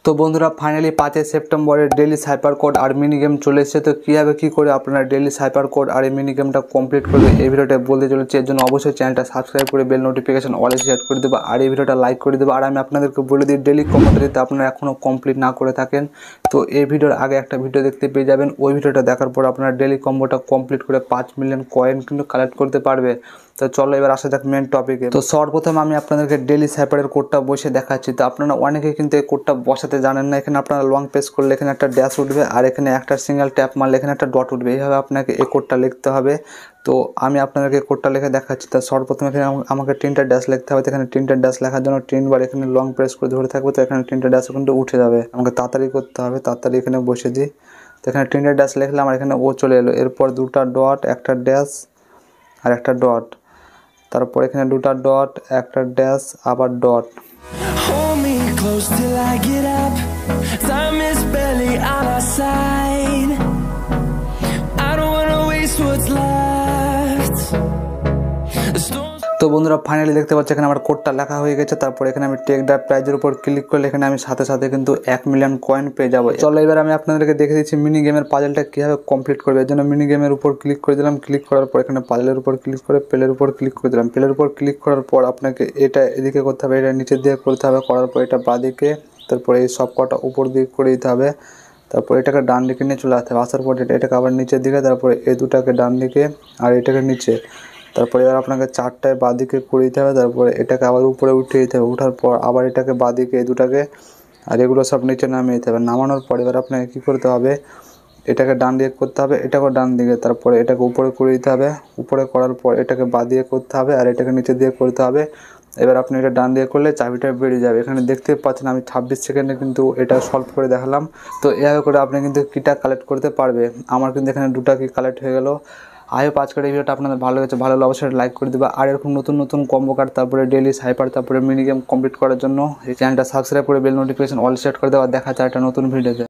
তো বন্ধুরা ফাইনালি 5 সেপ্টেম্বরে ডেইলি সাইপার কোড আর মিনি গেম চলে এসেছে। তো কীভাবে কী করে আপনারা ডেইলি সাইপার কোড আর এই মিনি গেমটা কমপ্লিট করবে এই ভিডিওটা বলতে চলেছি। এর জন্য অবশ্যই চ্যানেলটা সাবস্ক্রাইব করে বেল নোটিফিকেশন অলে সেট করে দেবো আর এই ভিডিওটা লাইক করে দেবো। আর আমি আপনাদেরকে বলে দিই ডেইলি কম্বোটা যদি আপনারা এখনও কমপ্লিট না করে থাকেন তো এই ভিডিওর আগে একটা ভিডিও দেখতে পেয়ে যাবেন। ওই ভিডিওটা দেখার পর আপনারা ডেইলি কম্বোটা কমপ্লিট করে 5 মিলিয়ন কয়েন কিন্তু কালেক্ট করতে পারবে। তো চলো এবার আসা যাক মেন টপিকে। তো সর্বপ্রথম আমি আপনাদেরকে ডেইলি সাইপারের কোডটা বসে দেখাচ্ছি। তো আপনারা অনেকেই কিন্তু এই কোডটা বসাতে জানেন না। এখানে আপনারা লং প্রেস করলে এখানে একটা ড্যাশ উঠবে আর এখানে একটা সিঙ্গেল ট্যাপ মারলে এখানে একটা ডট উঠবে। এইভাবে আপনাকে এই কোডটা লিখতে হবে। তো আমি আপনাদেরকে কোডটা লিখে দেখাচ্ছি। তো সর্বপ্রথম এখানে আমাকে 3টা ড্যাশ লিখতে হবে। তো এখানে 3টা ড্যাশ লেখার জন্য 3বার এখানে লং প্রেস করে ধরে থাকবে। তো এখানে 3টা ড্যাশ কিন্তু উঠে যাবে। আমাকে তাড়াতাড়ি করতে হবে, তাড়াতাড়ি এখানে বসে দিই। তো এখানে 3টা ড্যাশ লিখলে আমার এখানে ও চলে এলো। এরপর 2টা ডট, একটা ড্যাশ আর একটা ডট, তারপর এখানে 2টা ডট, একটা ড্যাশ আবার dot. Hold me close till I get up. Time is barely on our side. I don't wanna waste what's left. The storms. তো বন্ধুরা ফাইনালি দেখতে পাচ্ছি এখানে আমার কোডটা লেখা হয়ে গেছে। তারপর এখানে আমি টেক দ্য প্রাইজের উপর ক্লিক করলে এখানে আমি সাথে সাথে কিন্তু 1 মিলিয়ন কয়েন পেয়ে যাবো। চলো এবার আমি আপনাদেরকে দেখে দিচ্ছি মিনি গেমের পাজলটা কীভাবে কমপ্লিট করবে। এর জন্য মিনি গেমের উপর ক্লিক করে দিলাম। ক্লিক করার পর এখানে পাজলের উপর ক্লিক করে প্লের উপর ক্লিক করে দিলাম। প্লের উপর ক্লিক করার পর আপনাকে এটা এদিকে করতে হবে, এটা নিচের দিকে করতে হবে। করার পর এটা বাঁদিকে, তারপরে এই সব কটা উপর দিকে করে দিতে হবে। তারপর এটাকে ডান দিকে নিয়ে চলে আসতে হবে। আসার পর এটাকে আবার নিচের দিকে, তারপরে এই দুটাকে ডান দিকে আর এটাকে নিচে। তারপরে এবার আপনাকে 4টায় বাঁদিকে করে দিতে হবে। তারপরে এটাকে আবার উপরে উঠিয়ে দিতে হবে। ওঠার পর আবার এটাকে বাঁদিকে, এই দুটাকে আর এগুলো সব নিচে নামিয়ে দিতে হবে। নামানোর পর এবার আপনাকে কী করতে হবে, এটাকে ডান দিকে করতে হবে, এটাকেও ডান দিকে, তারপরে এটাকে উপরে করে দিতে হবে। উপরে করার পর এটাকে বাঁদিকে করতে হবে আর এটাকে নিচের দিকে করতে হবে। এবার আপনি এটা ডান দিকে করলে চাবিটা বেরিয়ে যাবে। এখানে দেখতে পাচ্ছেন আমি 26 সেকেন্ডে কিন্তু এটা সলভ করে দেখালাম। তো এভাবে করে আপনি কিন্তু কিটা কালেক্ট করতে পারবে। আমার কিন্তু এখানে 2টা কি কালেক্ট হয়ে গেল। আই হোপ আজকের এই ভিডিওটা আপনাদের ভালো লেগেছে। ভালো হলে অবশ্যই লাইক করে দেবে। আর এরকম নতুন নতুন কম্বো কার্ড, তারপরে ডেইলি সাইপার, তারপরে মিনি গেম কমপ্লিট করার জন্য এই চ্যানেলটা সাবস্ক্রাইব করে বেল নোটিফিকেশন অল সেট করে দেওয়া। দেখা যায় একটা নতুন ভিডিওতে।